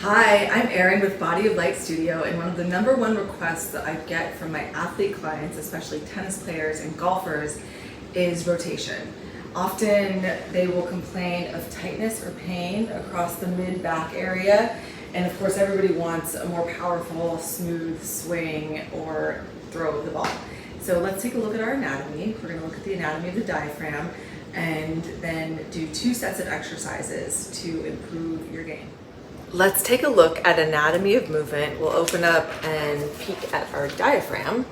Hi, I'm Erin with Body of Light Studio, and one of the #1 requests that I get from my athlete clients, especially tennis players and golfers, is rotation. Often they will complain of tightness or pain across the mid-back area, and of course everybody wants a more powerful, smooth swing or throw of the ball. So let's take a look at our anatomy. We're going to look at the anatomy of the diaphragm and then do 2 sets of exercises to improve your game. Let's take a look at anatomy of movement. We'll open up and peek at our diaphragm.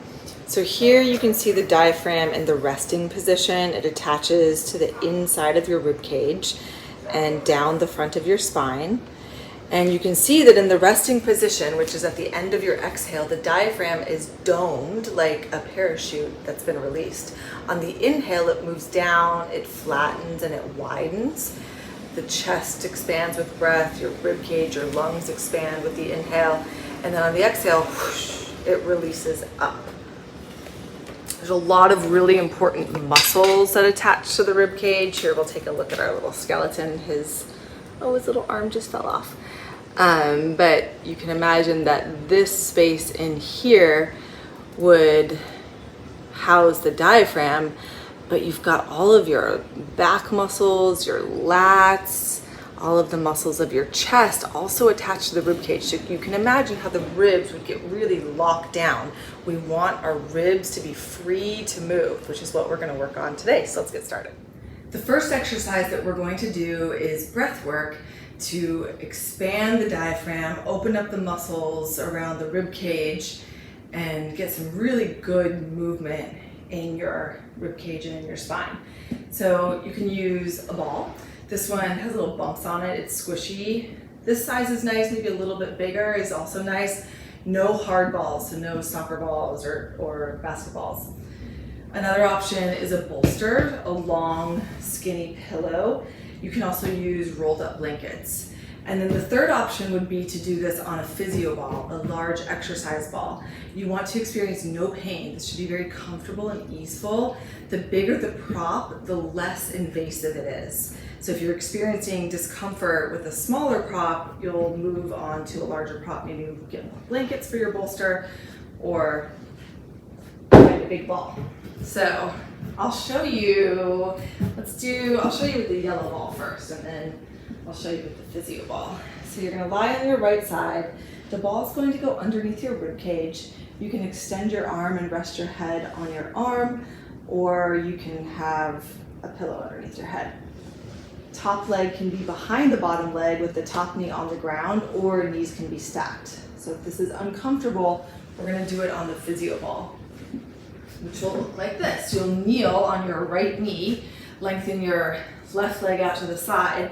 So here you can see the diaphragm in the resting position. It attaches to the inside of your rib cage and down the front of your spine. And you can see that in the resting position, which is at the end of your exhale, the diaphragm is domed like a parachute that's been released. On the inhale, it moves down, it flattens, and it widens. The chest expands with breath, your rib cage, your lungs expand with the inhale, and then on the exhale, whoosh, it releases up. There's a lot of really important muscles that attach to the rib cage. Here we'll take a look at our little skeleton. His little arm just fell off. But you can imagine that this space in here would house the diaphragm, but you've got all of your back muscles, your lats, all of the muscles of your chest also attached to the rib cage. So you can imagine how the ribs would get really locked down. We want our ribs to be free to move, which is what we're going to work on today. So let's get started. The first exercise that we're going to do is breath work to expand the diaphragm, open up the muscles around the rib cage, and get some really good movement in your rib cage and in your spine. So you can use a ball. This one has little bumps on it. It's squishy. This size is nice, maybe a little bit bigger is also nice. No hard balls, so no soccer balls or basketballs. Another option is a bolster, a long, skinny pillow. You can also use rolled up blankets. And then the third option would be to do this on a physio ball, a large exercise ball. You want to experience no pain. This should be very comfortable and easeful. The bigger the prop, the less invasive it is. So if you're experiencing discomfort with a smaller prop, you'll move on to a larger prop. Maybe get more blankets for your bolster or find a big ball. So I'll show you, I'll show you with the yellow ball first, and then I'll show you with the physio ball. So you're gonna lie on your right side. The ball's going to go underneath your rib cage. You can extend your arm and rest your head on your arm, or you can have a pillow underneath your head. Top leg can be behind the bottom leg with the top knee on the ground, or knees can be stacked. So if this is uncomfortable, we're gonna do it on the physio ball, which will look like this. You'll kneel on your right knee, lengthen your left leg out to the side,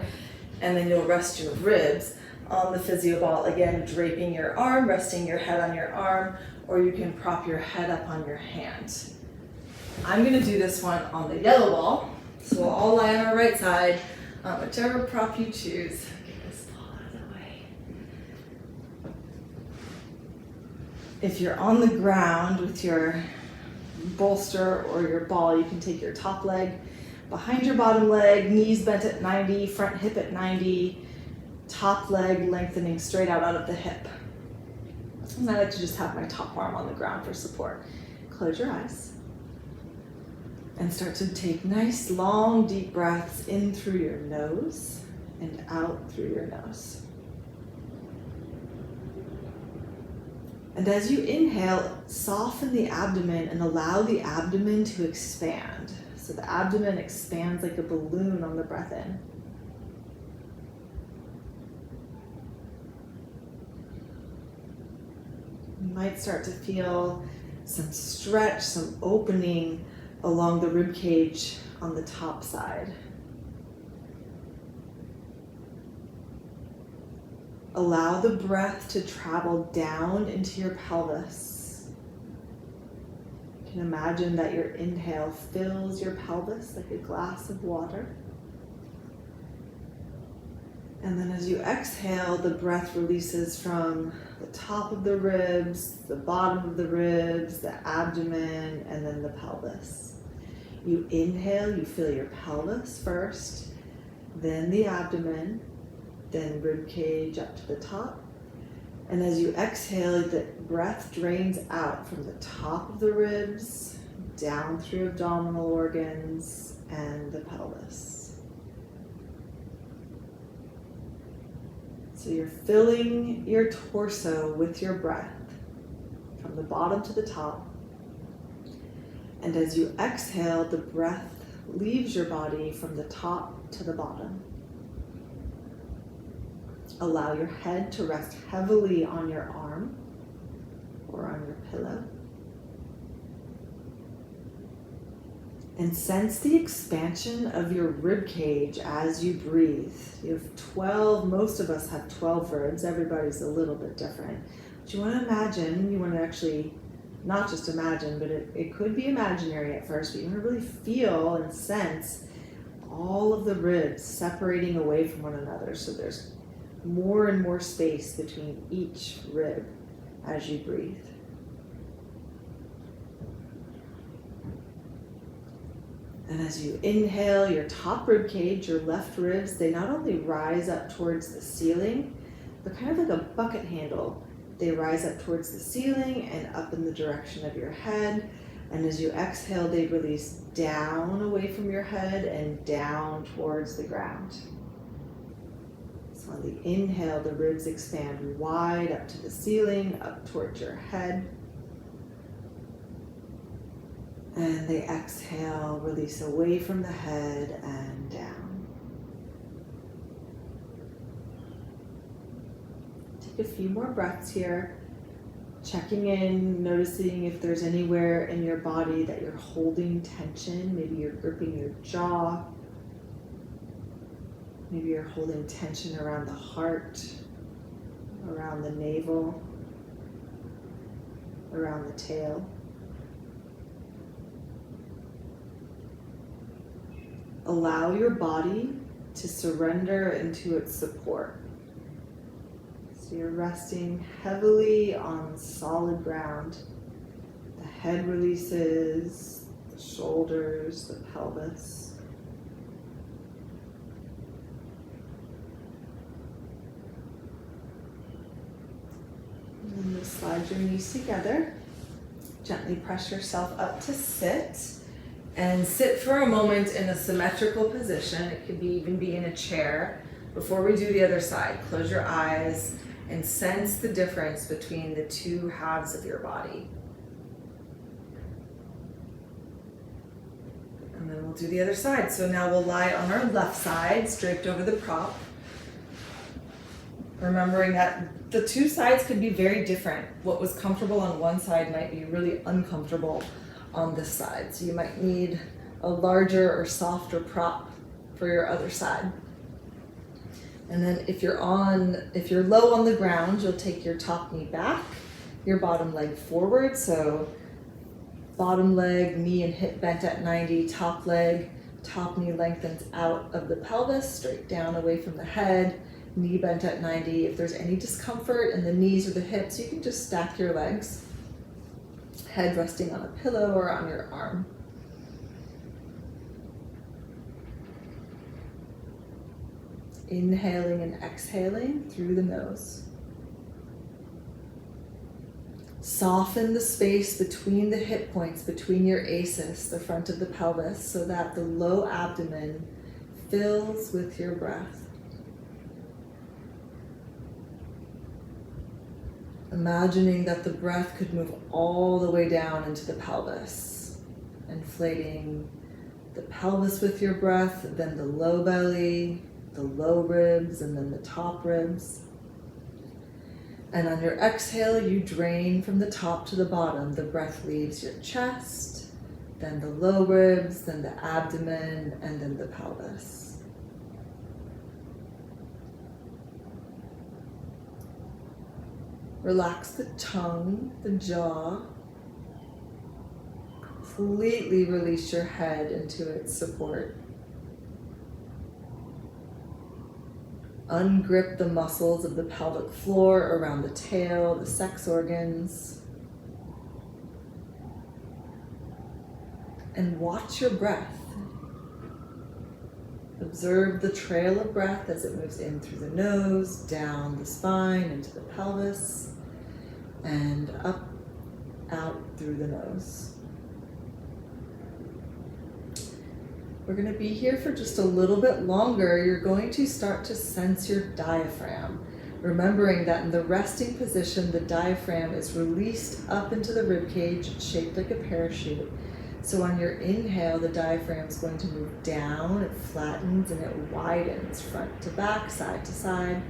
and then you'll rest your ribs on the physio ball. Again, draping your arm, resting your head on your arm, or you can prop your head up on your hand. I'm gonna do this one on the yellow ball. So we'll all lie on our right side, whichever prop you choose. Get this ball out of the way. If you're on the ground with your bolster or your ball, you can take your top leg behind your bottom leg, knees bent at 90, front hip at 90, top leg lengthening straight out of the hip. And I like to just have my top arm on the ground for support. Close your eyes and start to take nice, long, deep breaths in through your nose and out through your nose. And as you inhale, soften the abdomen and allow the abdomen to expand. So the abdomen expands like a balloon on the breath in. You might start to feel some stretch, some opening along the rib cage on the top side. Allow the breath to travel down into your pelvis. You can imagine that your inhale fills your pelvis like a glass of water. And then as you exhale, the breath releases from the top of the ribs, the bottom of the ribs, the abdomen, and then the pelvis. You inhale, you fill your pelvis first, then the abdomen, then rib cage up to the top, And as you exhale, the breath drains out from the top of the ribs, down through abdominal organs and the pelvis. So you're filling your torso with your breath from the bottom to the top. And as you exhale, the breath leaves your body from the top to the bottom. Allow your head to rest heavily on your arm or on your pillow. And sense the expansion of your rib cage as you breathe. You have 12, most of us have 12 ribs. Everybody's a little bit different. But you want to imagine, you want to actually, not just imagine, but it could be imaginary at first, but you want to really feel and sense all of the ribs separating away from one another. So there's more and more space between each rib as you breathe. And as you inhale, your top rib cage, your left ribs, they not only rise up towards the ceiling, but kind of like a bucket handle. They rise up towards the ceiling and up in the direction of your head. And as you exhale, they release down away from your head and down towards the ground. So on the inhale, the ribs expand wide up to the ceiling, up towards your head. And they exhale, release away from the head and down. Take a few more breaths here, checking in, noticing if there's anywhere in your body that you're holding tension. Maybe you're gripping your jaw. Maybe you're holding tension around the heart, around the navel, around the tail. Allow your body to surrender into its support. So you're resting heavily on solid ground. The head releases, the shoulders, the pelvis. And then you slide your knees together. Gently press yourself up to sit. And sit for a moment in a symmetrical position. It could even be in a chair. Before we do the other side, close your eyes and sense the difference between the two halves of your body. And then we'll do the other side. So now we'll lie on our left side, draped over the prop. Remembering that the two sides could be very different. What was comfortable on one side might be really uncomfortable on this side. So you might need a larger or softer prop for your other side. And then if you're low on the ground, you'll take your top knee back, your bottom leg forward. So bottom leg, knee and hip bent at 90, top leg, top knee lengthens out of the pelvis, straight down away from the head, knee bent at 90. If there's any discomfort in the knees or the hips, you can just stack your legs. Head resting on a pillow or on your arm. Inhaling and exhaling through the nose. Soften the space between the hip points, between your ACES, the front of the pelvis, so that the low abdomen fills with your breath. Imagining that the breath could move all the way down into the pelvis, inflating the pelvis with your breath, then the low belly, the low ribs, and then the top ribs. And on your exhale, you drain from the top to the bottom. The breath leaves your chest, then the low ribs, then the abdomen, and then the pelvis. Relax the tongue, the jaw. Completely release your head into its support. Ungrip the muscles of the pelvic floor around the tail, the sex organs. And watch your breath. Observe the trail of breath as it moves in through the nose, down the spine, into the pelvis, and up, out through the nose. We're going to be here for just a little bit longer. You're going to start to sense your diaphragm, remembering that in the resting position, the diaphragm is released up into the rib cage, shaped like a parachute. So on your inhale, the diaphragm is going to move down, it flattens and it widens front to back, side to side.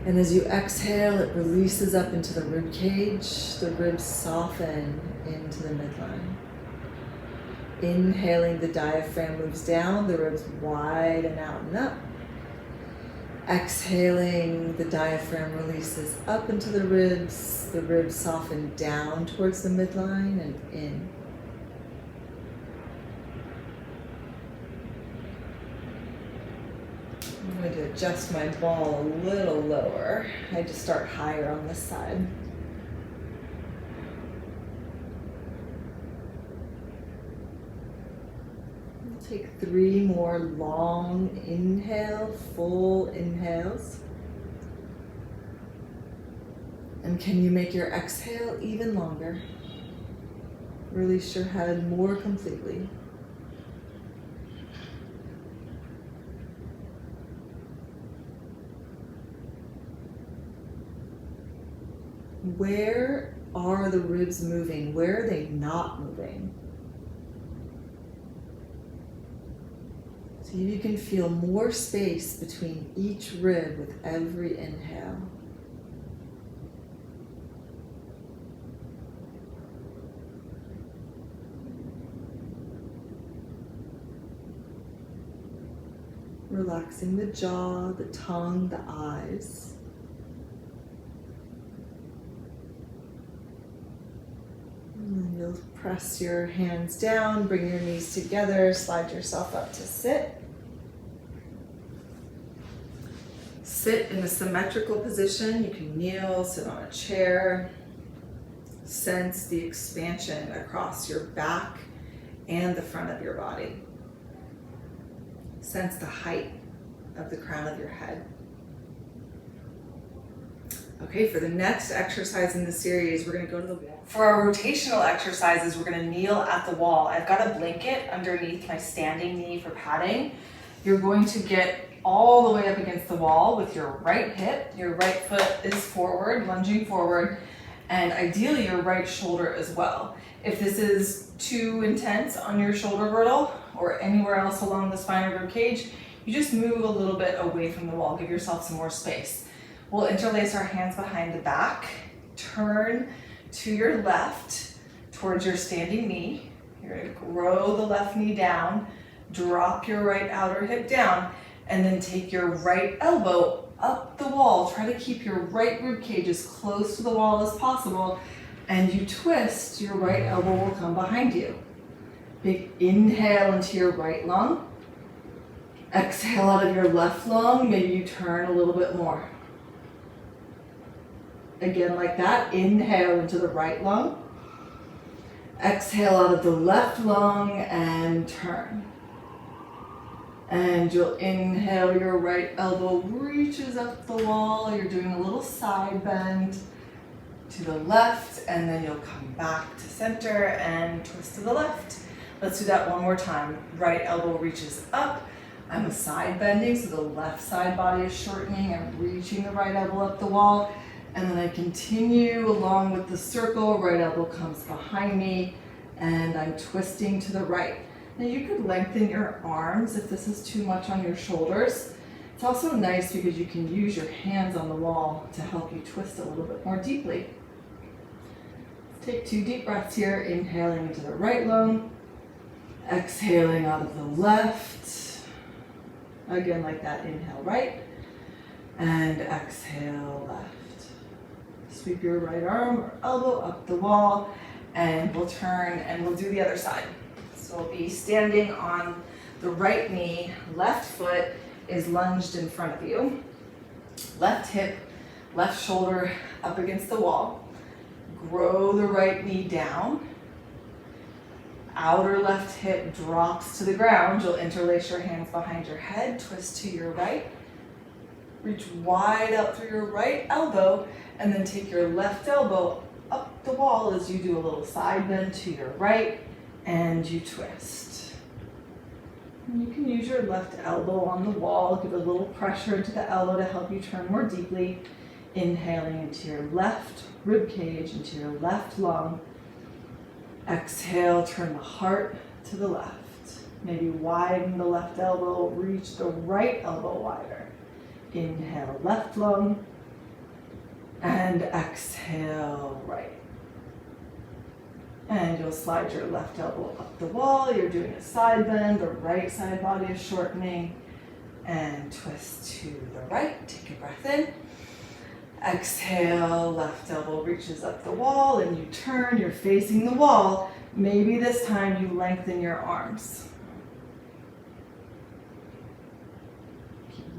And as you exhale, it releases up into the rib cage. The ribs soften into the midline. Inhaling, the diaphragm moves down, the ribs widen out and up. Exhaling, the diaphragm releases up into the ribs soften down towards the midline and in. I'm going to adjust my ball a little lower. I just start higher on this side. Take 3 more long full inhales. And can you make your exhale even longer? Release your head more completely. Where are the ribs moving? Where are they not moving? See if you can feel more space between each rib with every inhale. Relaxing the jaw, the tongue, the eyes. And you'll press your hands down, bring your knees together, slide yourself up to sit. Sit in a symmetrical position. You can kneel, sit on a chair. Sense the expansion across your back and the front of your body. Sense the height of the crown of your head. Okay, for the next exercise in the series, we're going to go to the wall. For our rotational exercises, we're going to kneel at the wall. I've got a blanket underneath my standing knee for padding. You're going to get all the way up against the wall with your right hip. Your right foot is forward, lunging forward, and ideally your right shoulder as well. If this is too intense on your shoulder girdle or anywhere else along the spine or rib cage, you just move a little bit away from the wall. Give yourself some more space. We'll interlace our hands behind the back, turn to your left towards your standing knee. You're going to grow the left knee down, drop your right outer hip down, and then take your right elbow up the wall. Try to keep your right rib cage as close to the wall as possible, and you twist, your right elbow will come behind you. Big inhale into your right lung. Exhale out of your left lung, maybe you turn a little bit more. Again, like that, inhale into the right lung. Exhale out of the left lung and turn. And you'll inhale, your right elbow reaches up the wall. You're doing a little side bend to the left, and then you'll come back to center and twist to the left. Let's do that one more time. Right elbow reaches up. I'm a side bending, so the left side body is shortening. I'm reaching the right elbow up the wall. And then I continue along with the circle. Right elbow comes behind me, and I'm twisting to the right. Now you could lengthen your arms if this is too much on your shoulders. It's also nice because you can use your hands on the wall to help you twist a little bit more deeply. Take 2 deep breaths here, inhaling into the right lung, exhaling out of the left. Again, like that, inhale right, and exhale left. Sweep your right arm or elbow up the wall, and we'll turn and we'll do the other side. So we'll be standing on the right knee, left foot is lunged in front of you, left hip, left shoulder up against the wall. Grow the right knee down. outer left hip drops to the ground. You'll interlace your hands behind your head, twist to your right. Reach wide out through your right elbow, and then take your left elbow up the wall as you do a little side bend to your right, and you twist. And you can use your left elbow on the wall, give a little pressure into the elbow to help you turn more deeply. Inhaling into your left rib cage, into your left lung. Exhale, turn the heart to the left. Maybe widen the left elbow, reach the right elbow wider. Inhale, left lung, and exhale, right. And you'll slide your left elbow up the wall. You're doing a side bend. The right side body is shortening. And twist to the right. Take a breath in. Exhale, left elbow reaches up the wall, and you turn. You're facing the wall. Maybe this time you lengthen your arms.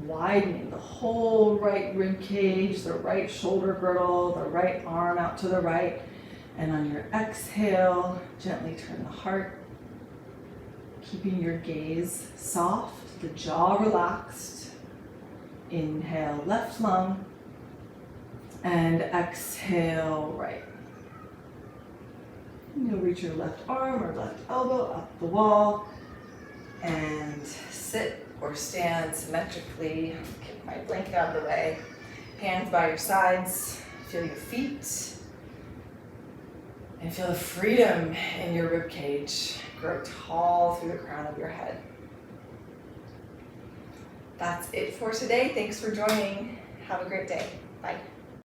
Widening the whole right rib cage, the right shoulder girdle, the right arm out to the right. And on your exhale, gently turn the heart, keeping your gaze soft, the jaw relaxed. Inhale, left lung, and exhale, right. And you'll reach your left arm or left elbow up the wall and sit or stand symmetrically. Get my blanket out of the way. Hands by your sides. Feel your feet. And feel the freedom in your rib cage. Grow tall through the crown of your head. That's it for today. Thanks for joining. Have a great day. Bye.